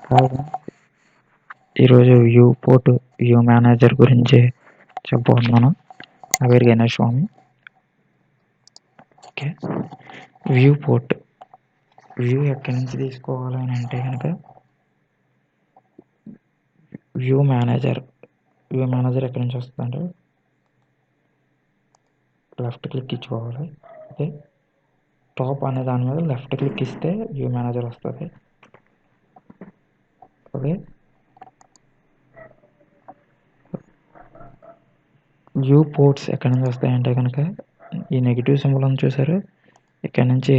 కాగా ఈరోజు view port view manager గురించి చెప్పబోతున్నాను. నా పేరు గణేష్ స్వామి. ఓకే, వ్యూ పోర్ట్ వ్యూ ఎక్కడి నుంచి తీసుకోవాలి అని అంటే కనుక వ్యూ మేనేజర్ ఎక్కడి నుంచి వస్తుందంటే లెఫ్ట్ క్లిక్ ఇచ్చుకోవాలి. ఓకే, టాప్ అనే దాని మీద లెఫ్ట్ క్లిక్ ఇస్తే వ్యూ మేనేజర్ వస్తుంది. ఓకే, వ్యూ పోర్ట్స్ ఎక్కడి నుంచి వస్తాయంటే కనుక ఈ నెగిటివ్ సింబల్ అని చూసారు, ఇక్కడ నుంచి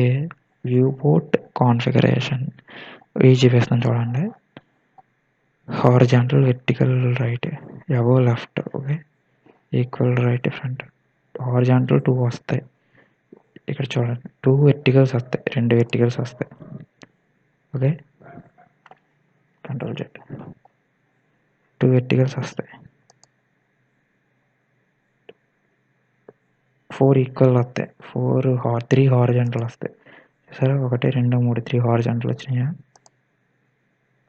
వ్యూ పోర్ట్ కాన్ఫిగరేషన్ చూపిస్తాను చూడండి. Horizontal, vertical right, above left, okay, equal right, front. Horizontal 2 వస్తాయి ఇక్కడ చూడండి, 2 వెర్టికల్స్ వస్తాయి, 2 వెర్టికల్స్ వస్తాయి. ఓకే, కంట్రోల్ Z, 2 వెర్టికల్స్ వస్తాయి, 4 ఈక్వల్ వస్తాయి, 3 హారిజాంటల్ వస్తాయి. సరే, 1 2 3 3 హారిజాంటల్ వచ్చినాయా,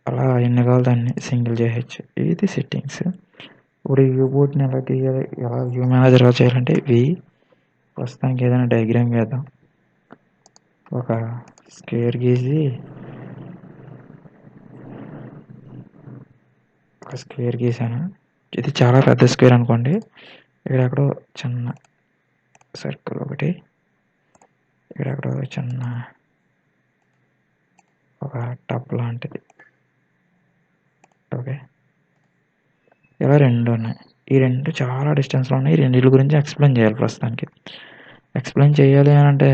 అలా ఎన్ని కావాలి అన్ని సింగిల్ చేయొచ్చు. ఇది సెట్టింగ్స్. ఇప్పుడు వ్యూ బోర్డ్ని ఎలా గీయాలి, ఎలా వ్యూ మేనేజర్ ఎలా చేయాలంటే ప్రస్తుతానికి ఏదైనా డయాగ్రామ్ వేద్దాం. ఒక స్క్వేర్ గీసాను. ఇది చాలా పెద్ద స్క్వేర్ అనుకోండి. ఇక్కడెక్కడో చిన్న సర్కిల్ ఒకటి, ఇక్కడెక్కడో చిన్న ఒక టప్ లాంటిది. ఓకే, ఇలా 2 ఉన్నాయి. ఈ 2 చాలా డిస్టెన్స్లో ఉన్నాయి. ఈ రెండింటి గురించి ఎక్స్ప్లెయిన్ చేయాలి. ప్రస్తుతానికి ఎక్స్ప్లెయిన్ చేయాలి అని అంటే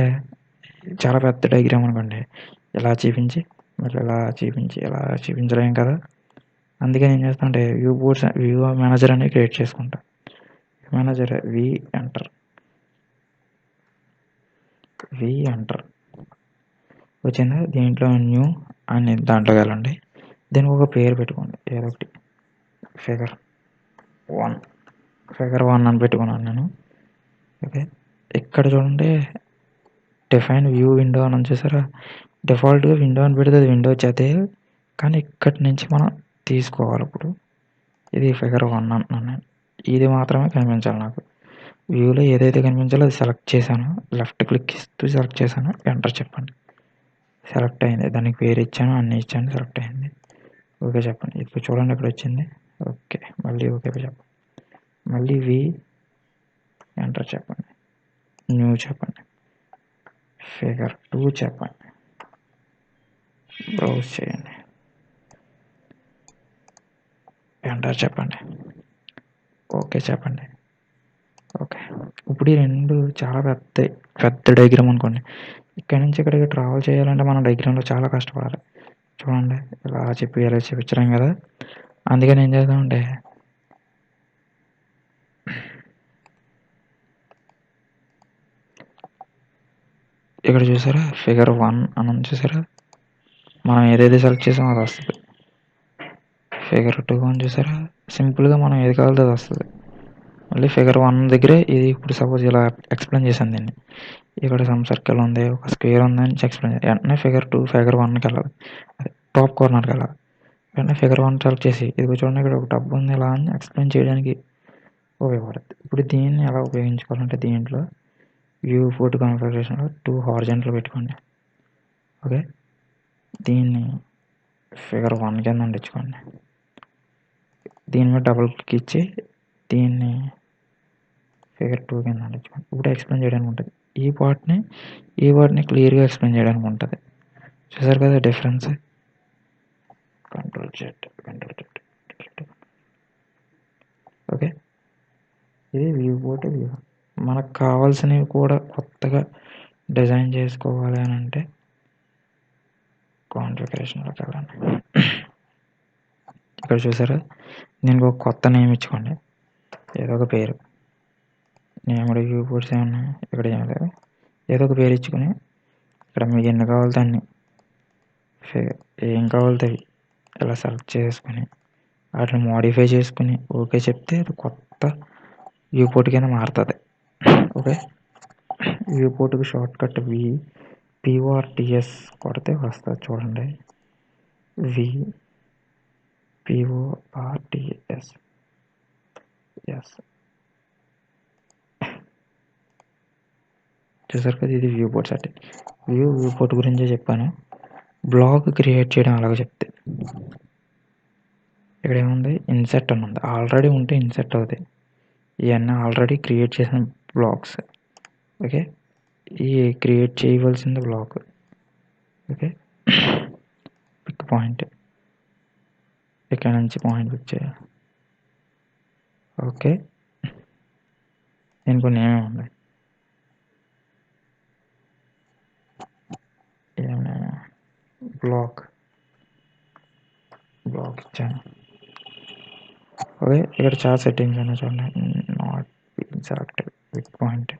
చాలా పెద్ద డయాగ్రామ్ అనుకోండి, ఇలా చూపించి మళ్ళీ ఇలా చూపించలేం కదా. అందుకని ఏం చేస్తా అంటే వ్యూ మేనేజర్ అనేది క్రియేట్ చేసుకుంటా. మేనేజర్ వి ఎంటర్ వచ్చిందా. దీంట్లో న్యూ అని దాంట్లోకి వెళ్ళండి. దీనికి ఒక పేరు పెట్టుకోండి, ఏదో ఒకటి. ఫిగర్ 1 అని పెట్టుకున్నాను నేను. ఓకే, ఇక్కడ చూడండి, డిఫైన్ వ్యూ విండో అని చూసారా. డిఫాల్ట్గా విండో అని పెడితే అది విండో వచ్చేది, కానీ ఇక్కడి నుంచి మనం తీసుకోవాలి. ఇప్పుడు ఇది ఫిగర్ 1 అంటున్నాను నేను. ఇది మాత్రమే కనిపించాలి నాకు. వ్యూలో ఏదైతే కనిపించాలో అది సెలెక్ట్ చేశాను, లెఫ్ట్ క్లిక్ ఇస్తూ సెలెక్ట్ చేశాను, ఎంటర్ చెప్పండి. సెలెక్ట్ అయింది, దానికి పేరు ఇచ్చాను, అన్నీ ఇచ్చాను, సెలెక్ట్ అయింది. ఓకే చెప్పండి. ఇప్పుడు చూడండి ఇక్కడ వచ్చింది. ఓకే, మళ్ళీ ఓకే చెప్పండి. మళ్ళీ ఎంటర్ చెప్పండి, న్యూ చెప్పండి, ఫిగర్ 2 చెప్పండి, బ్రౌజ్ చేయండి, ఎంటర్ చెప్పండి, ఓకే చెప్పండి. ఓకే, ఇప్పుడు ఈ 2 చాలా పెద్ద డయాగ్రామ్ అనుకోండి. ఇక్కడ నుంచి ఇక్కడికి ట్రావెల్ చేయాలంటే మనం డయాగ్రామ్లో చాలా కష్టపడాలి. చూడండి, ఇలా చూపించలేం కదా. అందుకని ఏం చేద్దామంటే ఇక్కడ చూసారా, ఫిగర్ 1 అని చూసారా, మనం ఏదైతే సెలెక్ట్ చేసామో అది వస్తుంది. ఫిగర్ 2 అని చూసారా, సింపుల్గా మనం ఏది కావాలో అది వస్తుంది. మళ్ళీ ఫిగర్ 1 దగ్గరే ఇది. ఇప్పుడు సపోజ్ ఇలా ఎక్స్ప్లెయిన్ చేశాను దీన్ని. ఇక్కడ సమ్ సర్కిల్ ఉంది, ఒక స్క్వేర్ ఉంది అని ఎక్స్ప్లెయిన్ చేయాలి. వెంటనే ఫిగర్ 1కి వెళ్ళాలి, అదే టాప్ కార్నర్కి వెళ్ళాలి. వెంటనే ఫిగర్ 1 సెలెక్ట్ చేసి ఇది చూడండి, ఇక్కడ ఒక టబ్ ఉంది, ఇలా అని ఎక్స్ప్లెయిన్ చేయడానికి ఉపయోగపడుతుంది. ఇప్పుడు దీన్ని ఎలా ఉపయోగించుకోవాలంటే దీంట్లో వ్యూ పోర్ట్ కాన్ఫిగరేషన్లో 2 హారిజాంటల్ పెట్టుకోండి. ఓకే, దీన్ని ఫిగర్ 1 కింద అంటించుకోండి. దీని మీద డబుల్ క్లిక్ ఇచ్చి దీన్ని ఫిగర్ 2 కింద అంటించుకోండి. ఇప్పుడు ఎక్స్ప్లెయిన్ చేయడానికి ఉంటుంది. ఈ పార్ట్ని క్లియర్గా ఎక్స్ప్లెయిన్ చేయడానికి ఉంటుంది. చూసారు కదా డిఫరెన్స్. Control Z. ఓకే, ఇది వ్యూ పోర్ట్ వ్యూ. మనకు కావాల్సినవి కూడా కొత్తగా డిజైన్ చేసుకోవాలి అని అంటే కాన్ఫిగరేషన్లోకి వెళ్ళండి. ఇక్కడ చూసారా, దీనికి ఒక కొత్త నేమ్ ఇచ్చుకోండి, ఏదో ఒక పేరు. నేమ్ వ్యూ పోర్ట్స్ ఏమన్నా ఇక్కడ ఏం లేదు, ఏదో ఒక పేరు ఇచ్చుకొని ఇక్కడ మీకు ఎన్ని కావాలితే అన్ని, ఏం కావాలితే అవి ఇలా సెలెక్ట్ చేసుకొని వాటిని మోడిఫై చేసుకుని ఓకే చెప్తే అది కొత్త వ్యూ పోర్ట్ కింద మారుతుంది. ఓకే, వ్యూ పోర్ట్కి షార్ట్ కట్ PORTS కొడితే వస్తుంది. చూడండి, PORTS. ఎస్, చూసారు కదా, ఇది view port setting. View port గురించే చెప్పాను. బ్లాక్ క్రియేట్ చేయడం అలాగ చెప్తే ఇక్కడ ఏముంది, ఇన్సెట్ అని ఉంది. ఆల్రెడీ ఉంటే ఇన్సెట్ అవుతాయి. ఇవన్నీ ఆల్రెడీ క్రియేట్ చేసిన బ్లాక్స్. ఓకే, ఈ క్రియేట్ చేయవలసింది బ్లాక్. ఓకే, పిక్ పాయింట్, ఇక్కడ నుంచి పాయింట్ పిక్ చేయాలి. ఓకే, నేను కొన్ని ఏమేమి ఉన్నాయి, బ్లాక్ ఇచ్చాను. ఓకే, ఇక్కడ చాలా సెట్టింగ్స్ ఉన్నాయి చూడండి. Not being selected, pick point.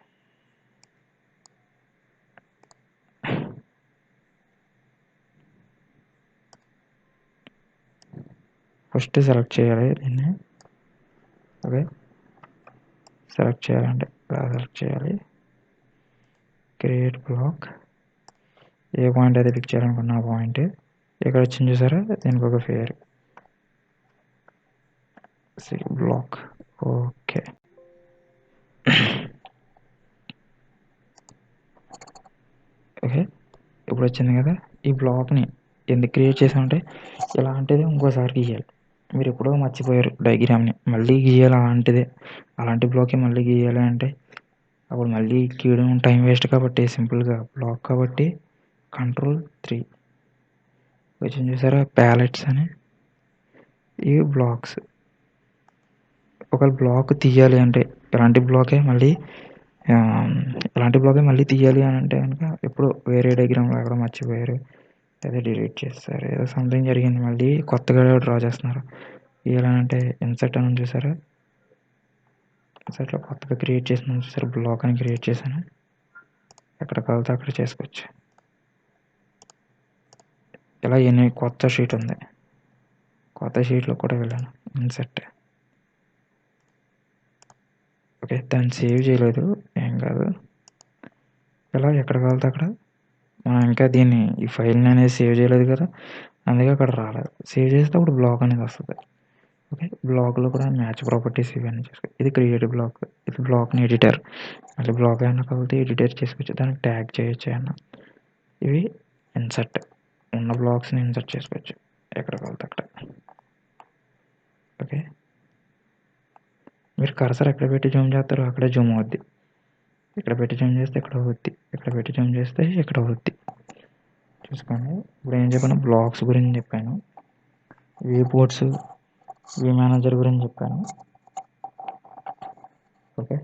First select చేయాలి దీన్ని. ఓకే, సెలెక్ట్ చేయాలంటే సెలెక్ట్ చేయాలి, క్రియేట్ బ్లాక్. ఏ పాయింట్ అయితే పిక్ చేయాలనుకున్న ఆ పాయింట్ ఇక్కడ వచ్చింది చూసారా, దీనికి ఒక పేరు బ్లాక్. ఓకే, ఓకే, ఇప్పుడు వచ్చింది కదా. ఈ బ్లాక్ని ఎందుకు క్రియేట్ చేసామంటే ఇలాంటిది ఇంకోసారి గీయాలి. మీరు ఎప్పుడో మర్చిపోయారు డయాగ్రామ్ని, మళ్ళీ గీయాలి అలాంటిదే. అలాంటి బ్లాకే మళ్ళీ గీయాలి అంటే అప్పుడు మళ్ళీ గీయడం టైం వేస్ట్. కాబట్టి సింపుల్గా బ్లాక్ కాబట్టి Ctrl+3 వచ్చింది చూసారా, ప్యాలెట్స్ అని. ఇవి బ్లాక్స్. ఒక బ్లాక్ తీయాలి అంటే ఇలాంటి బ్లాకే మళ్ళీ తీయాలి అని అంటే కనుక ఎప్పుడు వేరే డయాగ్రామ్లో ఎక్కడో మర్చిపోయారు, అదే డిలీట్ చేస్తారు, ఏదో సంథింగ్ జరిగింది, మళ్ళీ కొత్తగా డ్రా చేస్తున్నారు. ఇలాంటే ఇన్సర్ట్ అని చూసారా, ఇన్సర్ట్లో కొత్తగా క్రియేట్ చేసిన చూసారు, బ్లాక్ అని క్రియేట్ చేశాను. ఎక్కడ కలితే అక్కడ చేసుకోవచ్చు. ఇలా ఎన్ని కొత్త షీట్ ఉంది, కొత్త షీట్లో కూడా వెళ్ళాను, ఇన్సర్ట్. ఓకే, దాన్ని సేవ్ చేయలేదు, ఏం కాదు. ఇలా ఎక్కడ కావాలితే అక్కడ మనం ఇంకా దీన్ని ఈ ఫైల్ని అనేది సేవ్ చేయలేదు కదా, అందుకే అక్కడ రాలేదు. సేవ్ చేస్తే అప్పుడు బ్లాక్ అనేది వస్తుంది. ఓకే, బ్లాక్లో కూడా మ్యాచ్ ప్రాపర్టీస్ ఇవన్నీ చేసుకోవచ్చు. ఇది క్రియేటివ్ బ్లాక్, ఇది బ్లాక్ని ఎడిటర్. మళ్ళీ బ్లాక్ అయినా కాబట్టి ఎడిటర్ చేసుకోవచ్చు, దానికి ట్యాగ్ చేయొచ్చు అన్న. ఇవి ఇన్సర్ట్, ఉన్న బ్లాక్స్ని ఇన్సర్ట్ చేసుకోవచ్చు ఎక్కడ కావాలితే అక్కడ. ఓకే, మీరు కర్సర్ ఎక్కడ పెట్టి జూమ్ చేస్తారో అక్కడే జూమ్ అవుద్ది. ఇక్కడ పెట్టి జూమ్ చేస్తే ఇక్కడ అవుద్ది, ఇక్కడ పెట్టి జూమ్ చేస్తే ఇక్కడ అవుద్ది. చూసుకోండి, ఇప్పుడు ఏం చెప్పాను, బ్లాక్స్ గురించి చెప్పాను, వ్యూ పోర్ట్స్, వ్యూ మేనేజర్ గురించి చెప్పాను. ఓకే.